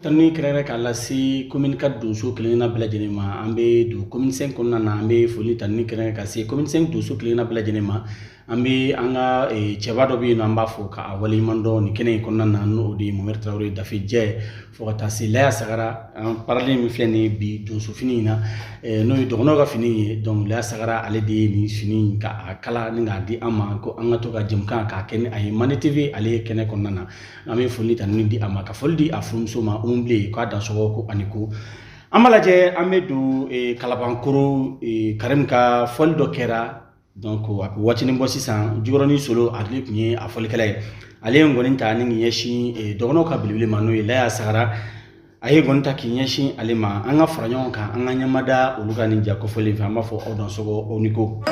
Tanni kɛrɛnkɛrɛn k'a lase commune 4 donso kelen-kelenna bɛɛ lajɛlen ma an bɛ don commune 5 kɔnɔna na an bɛ foli tanni kɛrɛnkɛrɛn ka se commune 5 donso kelen-kelenna bɛɛ lajɛlen ma an bɛ an ka cɛba dɔ bɛ yen nɔ an b'a fɔ k'a waleɲuman dɔn nin kɛnɛ in kɔnɔna na n'o de ye Mohamed Traoré Dafejɛ fo ka taa se Laya Sagara an paralen min filɛ nin ye bi donso fini in na n'o ye dɔgɔnɔw ka fini ye donc Laya Sagara ale de ye nin fini in k'a kala ni k'a di an ma ko an ka to ka jɛmukan k'a kɛ ni a ye Mane TV ale ye kɛnɛ kɔnɔna na an bɛ foli tanni di a ma ka foli di a furumuso ma Umble k'a dansɔgɔ ko ani ko an b'a lajɛ an bɛ don Kalabankoro Karim ka fɔli dɔ kɛra donc a bɛ waatinin bɔ sisan Jikɔrɔni Solo ale tun ye a fɔlikɛla ye ale ye ngɔni ta ni k'i ɲɛsin dɔgɔnɔw ka belebele ma n'o ye Laya Sagara a ye ngɔni ta k'i ɲɛsin ale ma an ka fara ɲɔgɔn kan an ka ɲɛmada olu ka nin ja kofɔlen fɛ an b'a fɔ aw dansɔgɔ aw ni ko.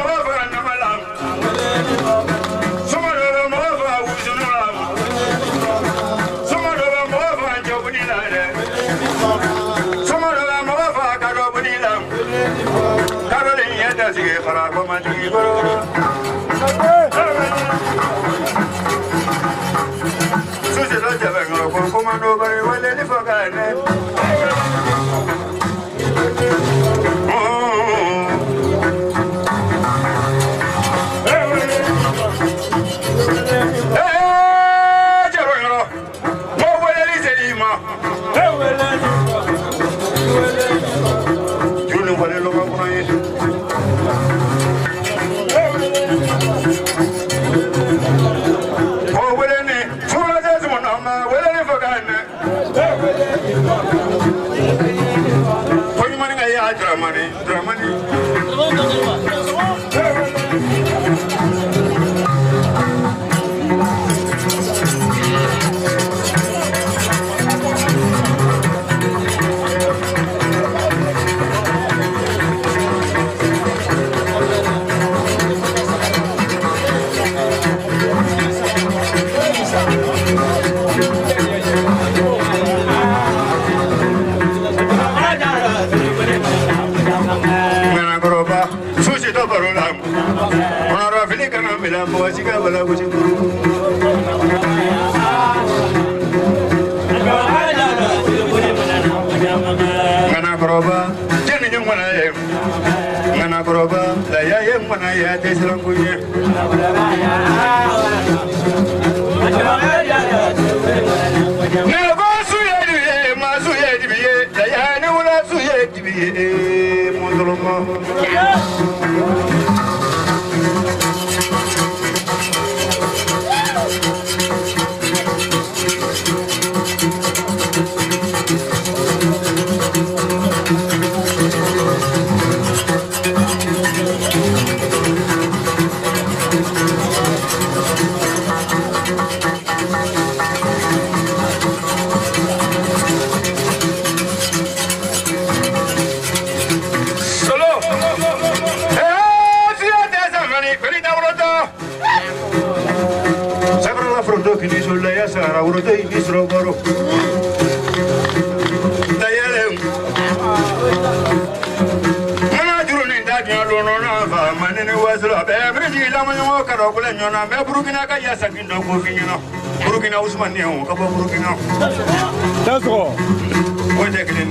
Burkina Ousmane Niang ka bɔ Burkina. That's all. O tɛ kelen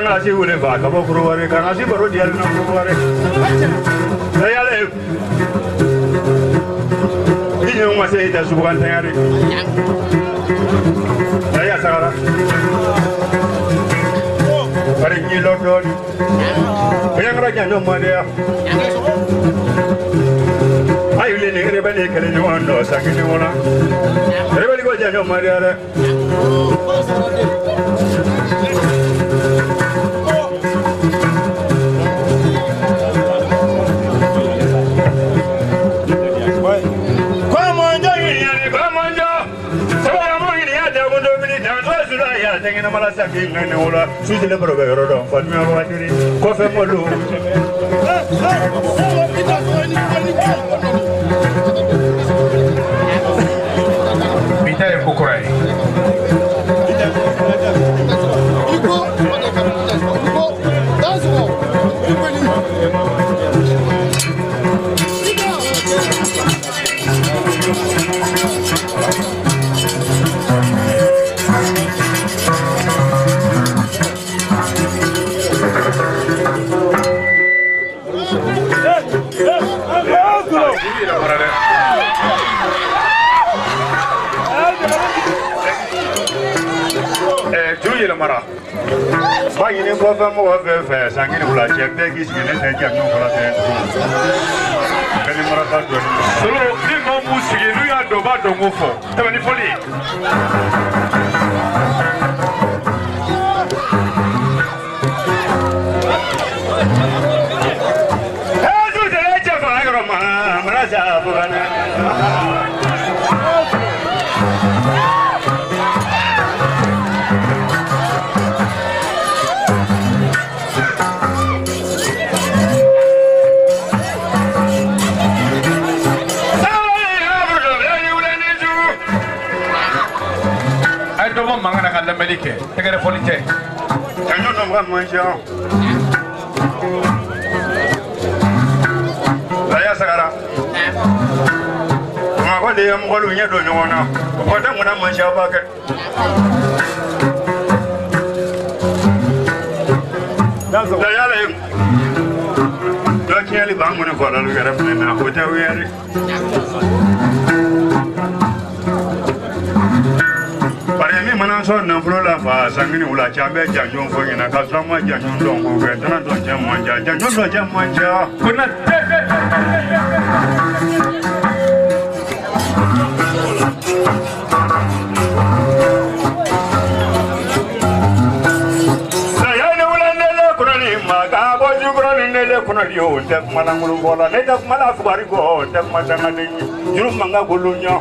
Nasi boleh baca, kalau keluar kan nasi baru dia nak keluar. Saya le. Ini yang masih itu subuhan tengah hari. Saya sekarang. Hari ini London. Yang raja nama dia. Ayo ni ni balik ke ni orang dah sakit ni orang. Balik kau jangan nama dia le. Tengena malah sakit ni orang sudah berapa orang family awak jadi kopi malu. Kita yang bukurai. Mara. Bagi ni kau faham kau faham, sangin ulah cek dek isi ni sejak ni ulah cek. Kini mara tak dua. Solo ni kau musik ni ya doba dongufo, tapi ni foli. Hei, tu jadi cakap agak ramah, merasa bukan. Mangana kan Amerika, tegak politik. Jangan nombor manusia. Saya sekarang. Mengapa dia mengalunya dunia mana? Pada mana manusia pakai? Saya lem. Lagi bang mana kalau lu kerap ni nak hotel ni. Mana so na flola fa sangini ula chambe janjon fo ina ka sama janjon dongo ke tana do jam manja janjon do jam manja kuna saya ne ula nele kuna ni maga bo jugro ni nele kuna dio tek malangulu bola ne tek mala kubari go tek madanga ni juru manga gulunya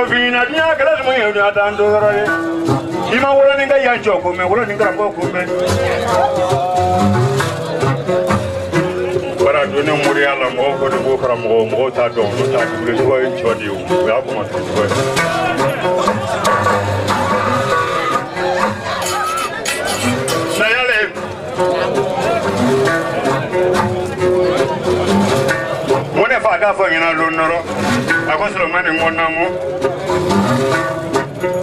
Vina dia kelas mui dia tandu rare. Ima ulah ninga yang joko me ulah ninga rambo kumbe. Para dunia muria la mo ko de bo kram mo ta do ta de so en chodi u ya ko ma to ko. Saya le. Mone fa ka fo ngina lo noro. Ako solo mane ngona mo.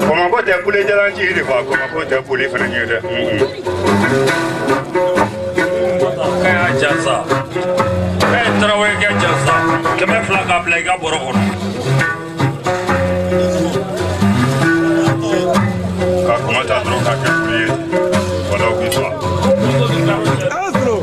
Como ko te pule jalan ci fa como ko te pule fa ni de. Kaya jasa. Trawe ke jasa. Keme flaga plega borokon. Ka como ta tro ka ke pule. Wala ko so. Azro.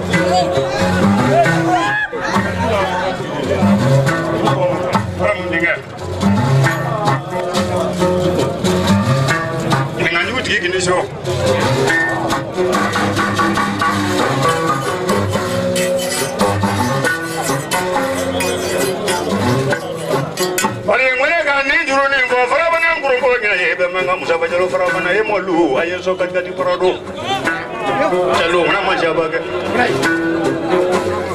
So Bari ngone kan ni juru ni go fara bana nguru ko nya ye be manga musa bajalo fara mana e molu ayen so kan gadi parado telo na ma jaba ke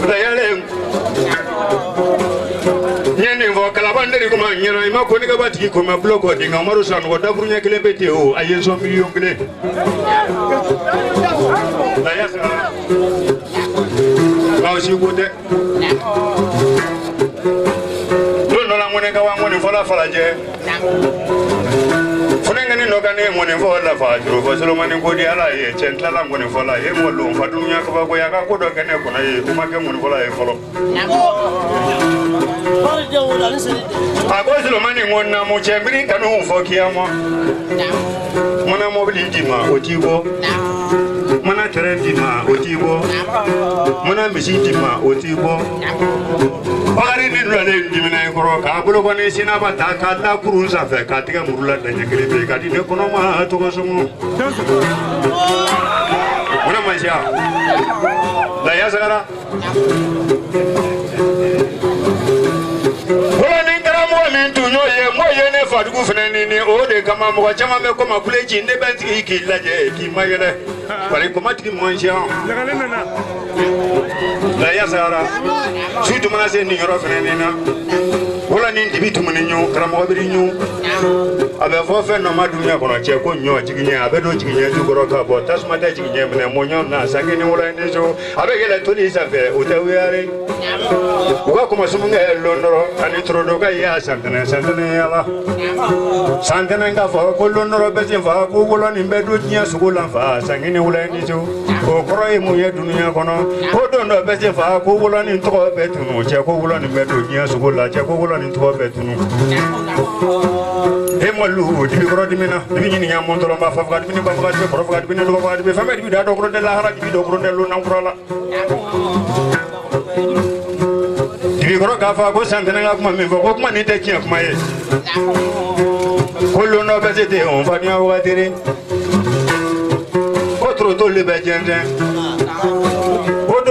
da yale nyene vo kala banderi ko ma nyero ma ko ni ga bati ko ma bloko di nga maru san ko dabru nya kele bete o ayen so million kele da yasa ba si gode no la ngone ga wa ngone fola fala je funengani no gane ngone fola fa dro ko solo mani ko di ala ye chentla la ngone fola ye mo lo fa dunya ko ba ko ya ka ko do gane ko na ye kuma ke ngone fola ye folo ako solo mani ngona mo chembri kanu fo kiyamo mona mo bili dima o tibo mona tere dima o tibo mona misi dima o tibo Pari ni rale dimina koro ka bolo bani sina ba ta ka ta kurun sa fe ka tiga murula da nyekele be ka di ne kono ma to ko sumu ona ma sha la ya sagara wala ni ngara mo min tu nyo ye ne fa dugu fene ni o de kama mo chama me ko ma kuleji ne ben ti ki laje ki mayele pare ko matri mo sha la ya sagara sutu mana se ni yoro fene na wala ni dibitu mun nyu kramo biri nyu abe fo fe no madunya kono che ko nyo jiginye abe do jiginye du goro ka bo tasma ta jiginye mun mo nyo na sange ni wala ni so abe gele to ni sa fe o te wiare wa ko masumu nge londoro ani trodo ka ya santene yala santene nga fo ko londoro be se fa ko wala ni be do nya su ko la fa sange ni wala ni so o koro e mo ye dunya kono o do no be se fa ko wala ni to be tunu che ko wala ni be do nya su ko la che ko wala ni to be tunu e mo lu di koro di mena di ni nya mon to ba fa ga di ni ba fa ga di koro ga di ni do ba di fa me di da do koro de la hara di do koro de lu na koro la di koro ga fa ko santene ga kuma me ko kuma ni te ki kuma ye ko lu no be se te on fa ni wa tere otro to le be jende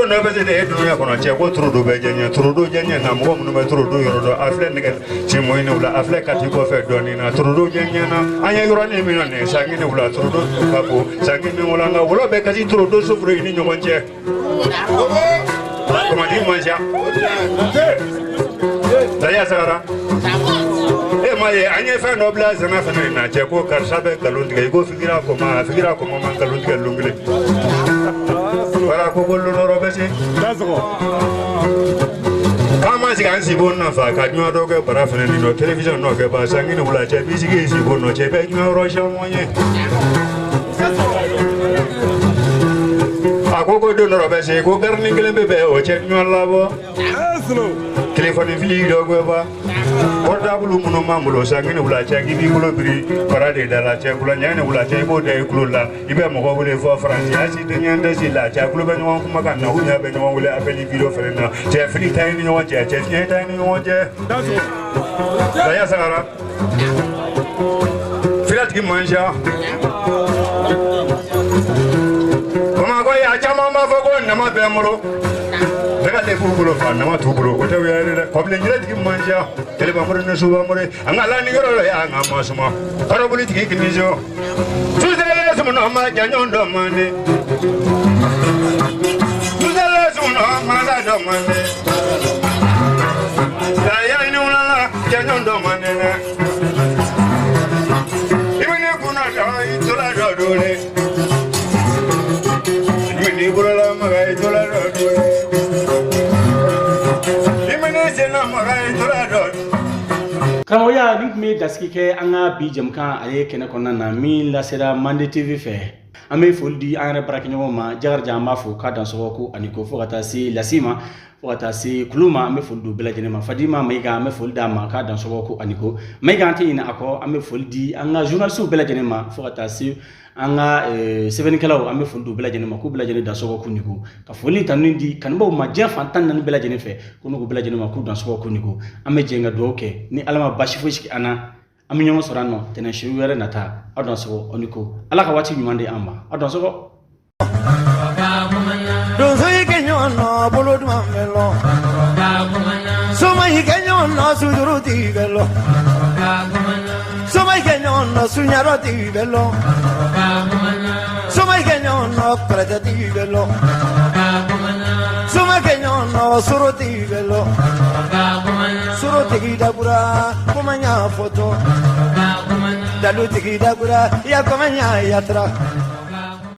no bese de dunya kono che ko trudo be jenya trudo jenya na mo no be trudo yoro afle ne che mo ina ula afle kati ko fe doni na trudo jenya na anya yoro ne mi ne sangi ne ula trudo kapo sangi ne ula nga wolo be kati trudo sufro ni nyon che ko ma di manja da ya sara e ma ye anya fe no bla zana fe na che ko kar sabe kalund ge go figira ko ma man kalund ge lungle para ko gollo no bese dazo kama sigan si bonna fa ka nyo do ke para fene ni no television no ke ba sangi no la che bisigi si bonno che be nyo ro sha moye akoko do no bese ko garni gele be o che nyo la bo telephone fili do go ba portable muno mamulo sangi no la che gibi kulo biri para de la che kulo nyane ula che bo de kulo la ibe mo ko bole fo france asi de nyande si la che kulo be no kuma kan na hunya be no wole apeli video fere na che free time no che che time no che da ya sagara filat ki manja kuma ko ya chama ma fo ko na ma be molo daga le fugulo fa na ma tugulo ko tawi ya ko ble nyira digi manja tele ba moro na suba moro anga la ni goro ya anga ma suma karo buli tigi kinijo tuzele sumo no ma janyon do mane tuzele sumo no ma da do mane ya ya ni una janyon do mane na imene kuna da itola do ne imene bura la ma ga itola do ne Kamoya link me daski ke anga bi jamka ale kene konna na min la sera Mande TV fe ame foldi an reprak nyomo ma jagar jamba fo ka dan so ko aniko fo kata si lasima fo kata si kuluma ame foldu bela jene ma fadima maiga ame folda ma ka dan so ko aniko maiga ante ina ako ame foldi anga journal su bela jene ma fo kata si anga seven kalaw ame foldu bela jene ma ko bela jene dan so ko niko ka foli tanindi kanbo ma je fantan nan bela jene fe ko no bela jene ma ko dan so ko niko ame jenga doke ni alama bashi fo shiki ana ami nyongo sorano tena shiru were nata adon so oniko alaka wati nyumande amba adon so don so yikenyo no bolo du amelo so ma yikenyo no sujuru ti gelo so ma yikenyo no sunyaro ti bello Suma che no prete ti bello Suma che no suru ti bello Suru ti da pura come nya foto Dalu ti da pura ya come nya yatra